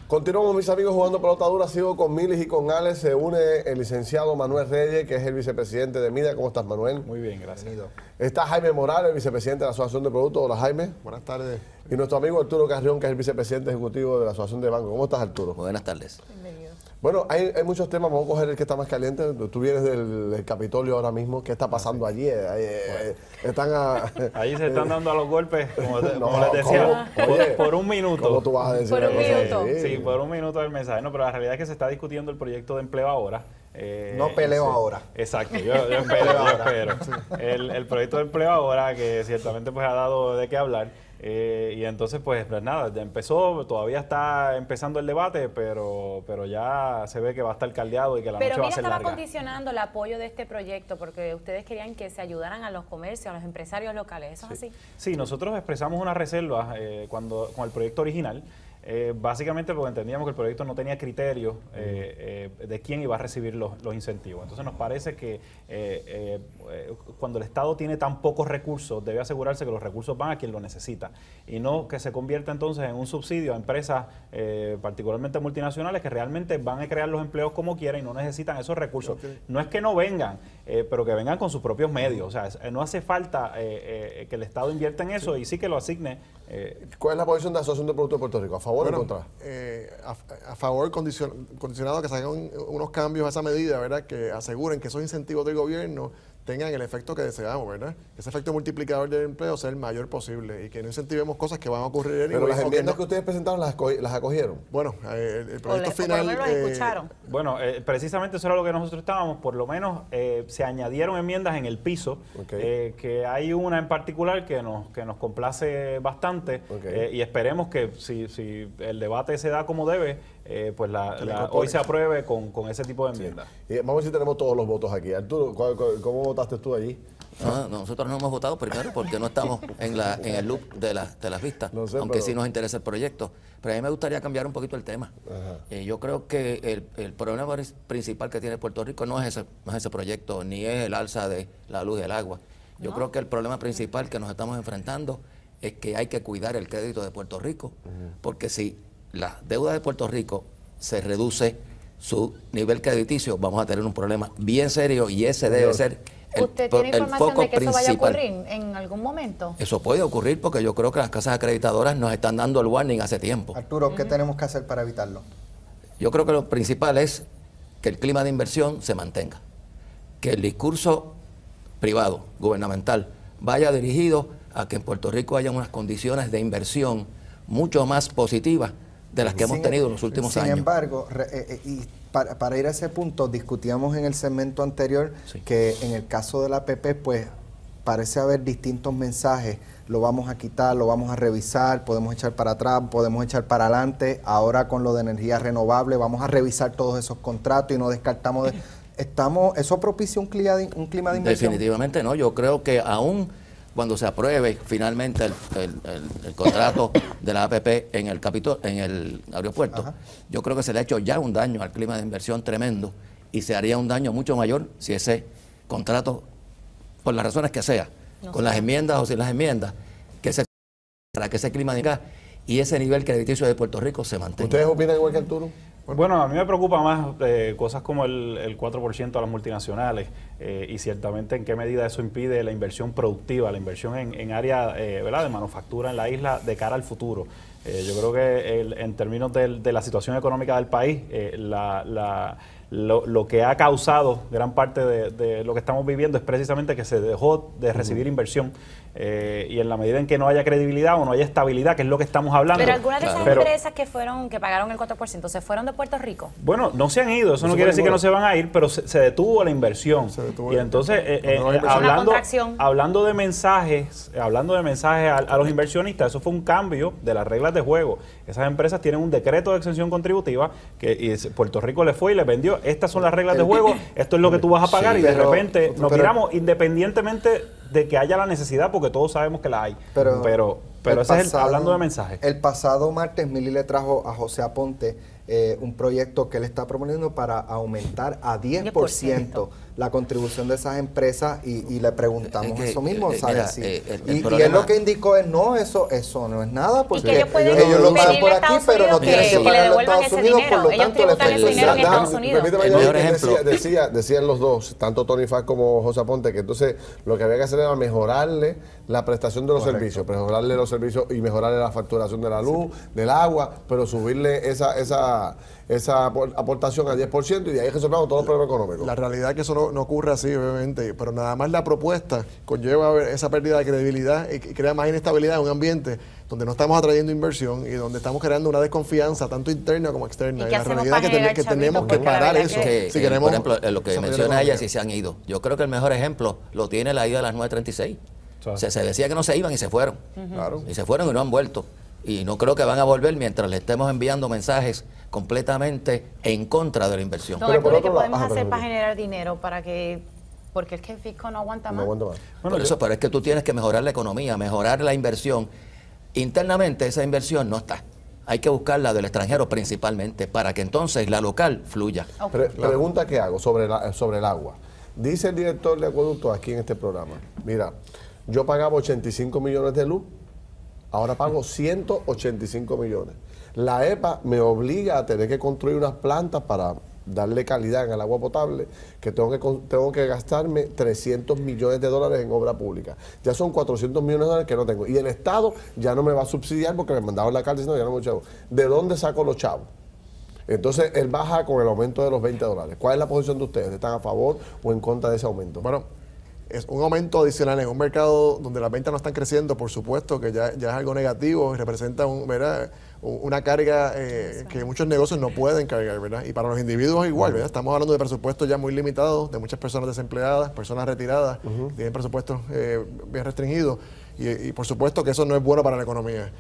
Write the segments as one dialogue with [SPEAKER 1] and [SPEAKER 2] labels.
[SPEAKER 1] Continuamos, mis amigos, jugando pelota dura. Sigo con Milis y con Alex. Se une el licenciado Manuel Reyes, que es el vicepresidente de MIDA. ¿Cómo estás, Manuel?
[SPEAKER 2] Muy bien, gracias.
[SPEAKER 1] Está Jaime Morales, el vicepresidente de la Asociación de Productos. Hola, Jaime.
[SPEAKER 3] Buenas tardes.
[SPEAKER 1] Y nuestro amigo Arturo Carrión, que es el vicepresidente ejecutivo de la Asociación de Bancos. ¿Cómo estás, Arturo?
[SPEAKER 4] Buenas tardes.
[SPEAKER 5] Bienvenido.
[SPEAKER 1] Bueno, hay muchos temas. Vamos a coger el que está más caliente. Tú vienes del Capitolio ahora mismo. ¿Qué está pasando allí?
[SPEAKER 2] Ahí se están dando a los golpes, como
[SPEAKER 1] No,
[SPEAKER 2] les decía,
[SPEAKER 1] oye,
[SPEAKER 2] por un minuto.
[SPEAKER 1] ¿Cómo tú vas a decir
[SPEAKER 5] Por
[SPEAKER 1] una
[SPEAKER 5] un
[SPEAKER 1] cosa
[SPEAKER 5] minuto.
[SPEAKER 1] así?
[SPEAKER 2] Sí, por un minuto del mensaje. No, pero la realidad es que se está discutiendo el proyecto de empleo ahora.
[SPEAKER 3] No peleo ahora.
[SPEAKER 2] Exacto, yo espero. El proyecto de empleo ahora, que ciertamente pues ha dado de qué hablar. Y entonces pues nada, ya empezó, todavía está empezando el debate, pero ya se ve que va a estar caldeado y que la noche va a ser
[SPEAKER 5] estaba
[SPEAKER 2] larga.
[SPEAKER 5] condicionando el apoyo de este proyecto porque ustedes querían que se ayudaran a los comercios, a los empresarios locales. ¿Eso es así?
[SPEAKER 2] Sí, nosotros expresamos una reserva con el proyecto original. Básicamente porque entendíamos que el proyecto no tenía criterios de quién iba a recibir los incentivos. Entonces nos parece que cuando el Estado tiene tan pocos recursos, debe asegurarse que los recursos van a quien lo necesita y no que se convierta entonces en un subsidio a empresas, particularmente multinacionales, que realmente van a crear los empleos como quieran y no necesitan esos recursos. No es que no vengan, pero que vengan con sus propios medios. O sea, no hace falta que el Estado invierta en eso y sí que lo asigne.
[SPEAKER 1] ¿Cuál es la posición de la Asociación de Productos de Puerto Rico? ¿A favor o en contra?
[SPEAKER 3] A favor, condicionado a que se hagan unos cambios a esa medida, ¿verdad? Que aseguren que esos incentivos del gobierno tengan el efecto que deseamos, ¿verdad? Que ese efecto multiplicador del empleo sea el mayor posible y que no incentivemos cosas que van a ocurrir.
[SPEAKER 1] Pero las enmiendas que ustedes presentaron las acogieron.
[SPEAKER 3] Bueno, el proyecto final...
[SPEAKER 5] Por lo menos lo escucharon.
[SPEAKER 2] Bueno, precisamente eso era lo que nosotros estábamos, por lo menos se añadieron enmiendas en el piso, que hay una en particular que nos complace bastante y esperemos que si el debate se da como debe, pues hoy se apruebe con ese tipo de enmiendas.
[SPEAKER 1] Y vamos a ver si tenemos todos los votos aquí. Arturo, ¿cómo votaste tú allí?
[SPEAKER 4] No, nosotros no hemos votado primero porque no estamos en el loop de las vistas,
[SPEAKER 1] No sé,
[SPEAKER 4] aunque
[SPEAKER 1] pero...
[SPEAKER 4] sí nos interesa el proyecto. Pero a mí me gustaría cambiar un poquito el tema. Yo creo que el problema principal que tiene Puerto Rico no es ese proyecto, ni es el alza de la luz y el agua. Yo creo que el problema principal que nos estamos enfrentando es que hay que cuidar el crédito de Puerto Rico, porque si la deuda de Puerto Rico se reduce su nivel crediticio, vamos a tener un problema bien serio y ese debe ser
[SPEAKER 5] ¿Usted tiene información
[SPEAKER 4] foco
[SPEAKER 5] de que eso vaya a
[SPEAKER 4] principal.
[SPEAKER 5] ocurrir en algún momento?
[SPEAKER 4] Eso puede ocurrir porque yo creo que las casas acreditadoras nos están dando el warning hace tiempo.
[SPEAKER 6] Arturo, ¿qué tenemos que hacer para evitarlo?
[SPEAKER 4] Yo creo que lo principal es que el clima de inversión se mantenga, que el discurso privado, gubernamental, vaya dirigido a que en Puerto Rico haya unas condiciones de inversión mucho más positivas de las que hemos tenido en los últimos años.
[SPEAKER 6] Sin embargo, para ir a ese punto, discutíamos en el segmento anterior que en el caso de la APP, pues parece haber distintos mensajes. Lo vamos a quitar, lo vamos a revisar, podemos echar para atrás, podemos echar para adelante. Ahora con lo de energía renovable, vamos a revisar todos esos contratos y no descartamos... ¿Eso propicia un clima de inversión?
[SPEAKER 4] Definitivamente no. Yo creo que aún cuando se apruebe finalmente el contrato de la APP en el aeropuerto, yo creo que se le ha hecho ya un daño al clima de inversión tremendo y se haría un daño mucho mayor si ese contrato, por las razones que sea, con las enmiendas o sin las enmiendas, para que ese clima de y ese nivel crediticio de Puerto Rico se mantenga.
[SPEAKER 1] ¿Ustedes opinan igual que Arturo?
[SPEAKER 2] Bueno, a mí me preocupa más cosas como el 4% a las multinacionales y ciertamente en qué medida eso impide la inversión productiva, la inversión en área ¿verdad? de manufactura en la isla de cara al futuro. Yo creo que en términos de la situación económica del país, lo que ha causado gran parte de lo que estamos viviendo es precisamente que se dejó de recibir inversión y en la medida en que no haya credibilidad o no haya estabilidad, que es lo que estamos hablando.
[SPEAKER 5] Pero algunas de esas empresas que pagaron el 4%, ¿se fueron de Puerto Rico?
[SPEAKER 2] Bueno, no se han ido, eso no quiere decir que no se van a ir, pero se detuvo la inversión. Y entonces, hablando de mensajes a los inversionistas, eso fue un cambio de las reglas de juego. Esas empresas tienen un decreto de exención contributiva que Puerto Rico le fue y les vendió. Estas son las reglas de juego, esto es lo que tú vas a pagar y de repente nos tiramos independientemente de que haya la necesidad, porque todos sabemos que la hay. Pero Pero ese es hablando de mensajes.
[SPEAKER 6] El pasado martes Mili le trajo a José Aponte un proyecto que él está proponiendo para aumentar a 10% la contribución de esas empresas y le preguntamos eso mismo, ¿sabes? Y él lo que indicó es, no, eso no es nada, porque ellos lo pagan por aquí, pero no tienen que pagarlo en Estados Unidos, por lo tanto el efecto
[SPEAKER 1] decían los dos, tanto Tony Fax como José Aponte, que entonces lo que había que hacer era mejorarle la prestación de los servicios, mejorarle los servicios y mejorarle la facturación de la luz, del agua, pero subirle esa aportación al 10% y de ahí resolvamos todos los problemas económicos.
[SPEAKER 3] La realidad es que eso no ocurre así, obviamente, pero nada más la propuesta conlleva esa pérdida de credibilidad y crea más inestabilidad en un ambiente donde no estamos atrayendo inversión y donde estamos creando una desconfianza tanto interna como externa. Y la realidad es que tenemos que parar eso. Si queremos,
[SPEAKER 4] por ejemplo, lo que menciona ella, si se han ido. Yo creo que el mejor ejemplo lo tiene la ida de las 936. O sea, se decía que no se iban y se fueron.
[SPEAKER 3] Claro.
[SPEAKER 4] Y se fueron y no han vuelto. Y no creo que van a volver mientras le estemos enviando mensajes completamente en contra de la inversión.
[SPEAKER 5] Don Arturo, ¿qué podemos hacer para generar dinero? Porque es que el fisco no aguanta más.
[SPEAKER 4] Bueno, pero es que tú tienes que mejorar la economía, mejorar la inversión. Internamente esa inversión no está. Hay que buscarla del extranjero principalmente para que entonces la local fluya.
[SPEAKER 1] Pregunta que hago sobre el agua. Dice el director de acueducto aquí en este programa, mira, yo pagaba 85 millones de luz, ahora pago 185 millones. La EPA me obliga a tener que construir unas plantas para darle calidad en el agua potable, que tengo que gastarme 300 millones de dólares en obra pública. Ya son 400 millones de dólares que no tengo. Y el Estado ya no me va a subsidiar porque me mandaron la carta diciendo ya no me chavos. ¿De dónde saco los chavos? Entonces él baja con el aumento de los 20 dólares. ¿Cuál es la posición de ustedes? ¿Están a favor o en contra de ese aumento?
[SPEAKER 3] Bueno, es un aumento adicional en un mercado donde las ventas no están creciendo, por supuesto que ya es algo negativo y representa una carga que muchos negocios no pueden cargar, ¿verdad? Y para los individuos igual, ¿verdad? Estamos hablando de presupuestos ya muy limitados, de muchas personas desempleadas, personas retiradas, tienen presupuestos bien restringidos y por supuesto que eso no es bueno para la economía.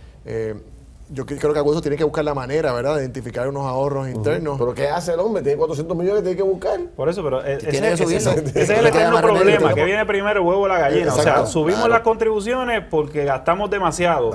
[SPEAKER 3] Yo creo que Acueducto tiene que buscar la manera, ¿verdad?, de identificar unos ahorros internos.
[SPEAKER 1] ¿Pero qué hace el hombre? Tiene 400 millones, tiene que buscar.
[SPEAKER 2] Por eso, pero ese es el eterno problema, que viene primero el huevo o la gallina. O sea, subimos las contribuciones porque gastamos demasiado.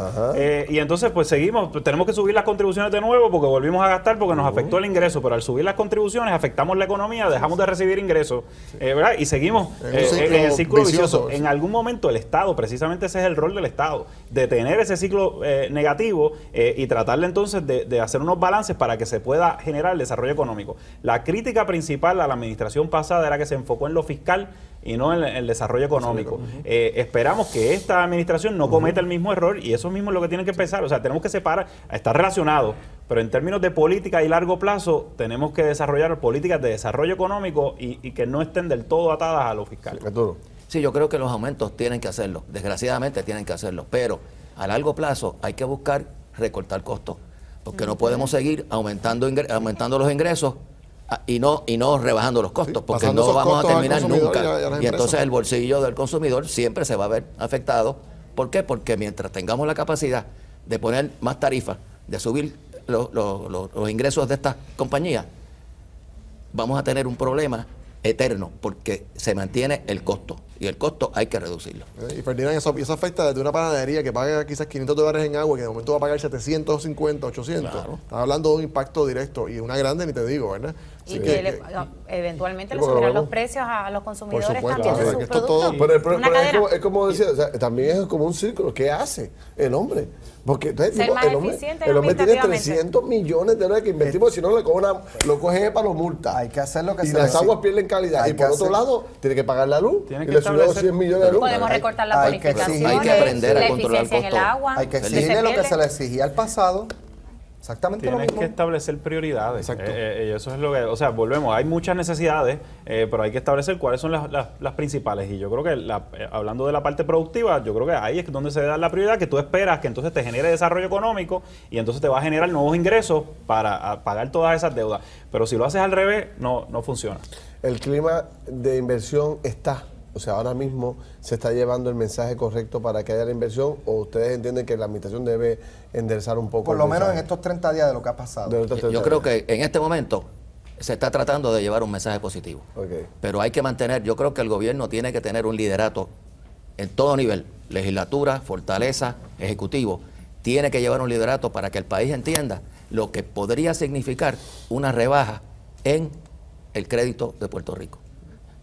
[SPEAKER 2] Y entonces, pues seguimos, tenemos que subir las contribuciones de nuevo porque volvimos a gastar porque nos afectó el ingreso. Pero al subir las contribuciones, afectamos la economía, dejamos de recibir ingresos, ¿verdad? Y seguimos en el ciclo vicioso. En algún momento el Estado, precisamente ese es el rol del Estado, detener ese ciclo negativo y tratarle entonces de hacer unos balances para que se pueda generar el desarrollo económico. La crítica principal a la administración pasada era que se enfocó en lo fiscal y no en el desarrollo económico. Esperamos que esta administración no cometa el mismo error y eso mismo es lo que tienen que empezar. O sea, tenemos que separar, está relacionado, pero en términos de política y largo plazo tenemos que desarrollar políticas de desarrollo económico y que no estén del todo atadas a lo fiscal.
[SPEAKER 4] Sí, yo creo que los aumentos tienen que hacerlo, desgraciadamente tienen que hacerlo, pero a largo plazo hay que buscar recortar costos, porque no podemos seguir aumentando los ingresos y no rebajando los costos, porque no vamos a terminar nunca. Y entonces el bolsillo del consumidor siempre se va a ver afectado. ¿Por qué? Porque mientras tengamos la capacidad de poner más tarifas, de subir los ingresos de estas compañías, vamos a tener un problema eterno, porque se mantiene el costo y el costo hay que reducirlo.
[SPEAKER 3] Y Ferdinand, eso afecta desde una panadería que paga quizás 500 dólares en agua y que de momento va a pagar 750, 800. Claro. Estás hablando de un impacto directo y una grande ni te digo, ¿verdad?
[SPEAKER 5] Y que eventualmente le subirán los precios a los consumidores también de sus productos.
[SPEAKER 1] Pero es como decía, o sea, también es como un círculo. ¿Qué hace el hombre? Porque entonces, el hombre tiene 300 millones de dólares que invertimos, si no lo coge para los multas.
[SPEAKER 6] Hay que hacer lo que
[SPEAKER 1] y las aguas pierden calidad. Y por otro lado, tiene que pagar la luz.
[SPEAKER 2] Tiene
[SPEAKER 1] y
[SPEAKER 2] que
[SPEAKER 1] le subió 100 millones de luz.
[SPEAKER 5] Podemos recortar la bonificación,
[SPEAKER 4] hay que aprender a controlar el costo.
[SPEAKER 6] Hay que exigirle lo que se le exigía al pasado. Exactamente lo mismo.
[SPEAKER 2] Tienes que establecer prioridades.
[SPEAKER 3] Exacto.
[SPEAKER 2] Y eso es lo que, o sea, volvemos, hay muchas necesidades, pero hay que establecer cuáles son las principales. Y yo creo que, hablando de la parte productiva, yo creo que ahí es donde se da la prioridad, que tú esperas que entonces te genere desarrollo económico y entonces te va a generar nuevos ingresos para pagar todas esas deudas. Pero si lo haces al revés, no funciona.
[SPEAKER 1] El clima de inversión está. O sea, ahora mismo se está llevando el mensaje correcto para que haya la inversión, o ustedes entienden que la administración debe enderezar un poco.
[SPEAKER 6] Por lo menos en estos 30 días de lo que ha pasado.
[SPEAKER 4] Yo creo que en este momento se está tratando de llevar un mensaje positivo. Pero hay que mantener, yo creo que el gobierno tiene que tener un liderato en todo nivel legislatura, fortaleza, ejecutivo, tiene que llevar un liderato para que el país entienda lo que podría significar una rebaja en el crédito de Puerto Rico.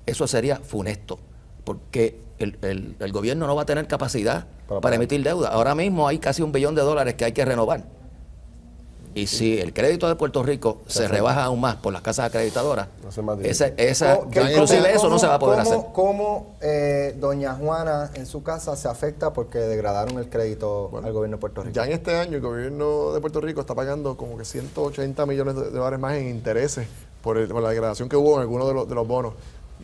[SPEAKER 4] Eso sería funesto, porque el gobierno no va a tener capacidad para emitir deuda. Ahora mismo hay casi $1 billón que hay que renovar. Y si el crédito de Puerto Rico se rebaja aún más por las casas acreditadoras, inclusive eso no se va a poder hacer.
[SPEAKER 6] ¿Cómo doña Juana en su casa se afecta porque degradaron el crédito al gobierno de Puerto Rico?
[SPEAKER 3] Ya en este año el gobierno de Puerto Rico está pagando como que $180 millones más en intereses por la degradación que hubo en algunos de los bonos.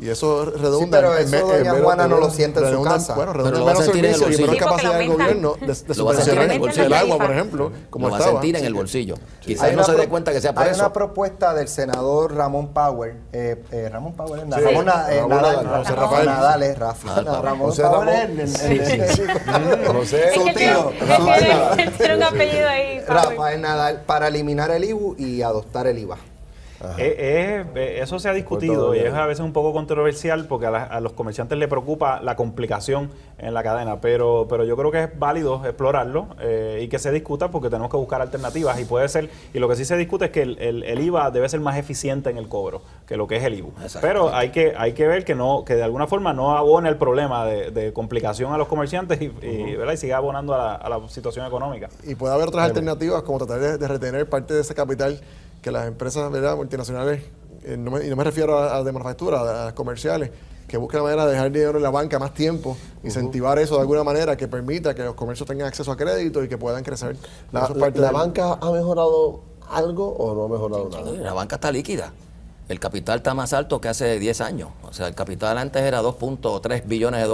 [SPEAKER 3] Y eso redunda.
[SPEAKER 6] Sí, pero eso doña Juana no lo siente en su casa.
[SPEAKER 3] Bueno, redunda en menos servicios y menos capacidad del gobierno de subvencionar el agua, por ejemplo, como
[SPEAKER 4] lo va a sentir en el bolsillo. Quizás no se dé cuenta que sea por eso.
[SPEAKER 6] Hay una propuesta del senador Ramón Power, Ramón Power, Rafael Nadal, para eliminar el IBU y adoptar el IVA.
[SPEAKER 2] Eso se ha discutido y es a veces un poco controversial porque a los comerciantes les preocupa la complicación en la cadena, pero yo creo que es válido explorarlo y que se discuta porque tenemos que buscar alternativas y puede ser, y lo que sí se discute es que el IVA debe ser más eficiente en el cobro que lo que es el IBU. Pero hay que ver que de alguna forma no abone el problema de complicación a los comerciantes y siga abonando a la situación económica.
[SPEAKER 3] Y puede haber otras alternativas como tratar de retener parte de ese capital que las empresas multinacionales, y no me refiero a de manufactura, a las comerciales, que busquen la manera de dejar dinero en la banca más tiempo, incentivar eso de alguna manera que permita que los comercios tengan acceso a crédito y que puedan crecer.
[SPEAKER 1] ¿La banca ha mejorado algo o no ha mejorado nada?
[SPEAKER 4] La banca está líquida. El capital está más alto que hace 10 años. O sea, el capital antes era $2.3 billones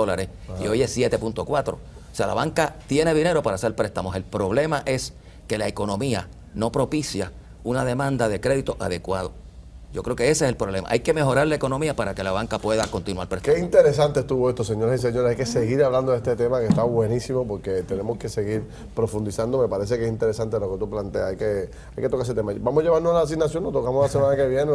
[SPEAKER 4] y hoy es 7.4. O sea, la banca tiene dinero para hacer préstamos. El problema es que la economía no propicia una demanda de crédito adecuado. Yo creo que ese es el problema. Hay que mejorar la economía para que la banca pueda continuar prestando.
[SPEAKER 1] Qué interesante estuvo esto, señores y señores. Hay que seguir hablando de este tema que está buenísimo porque tenemos que seguir profundizando. Me parece que es interesante lo que tú planteas. Hay que tocar ese tema. Vamos a llevarnos a la asignación, nos tocamos la semana que viene.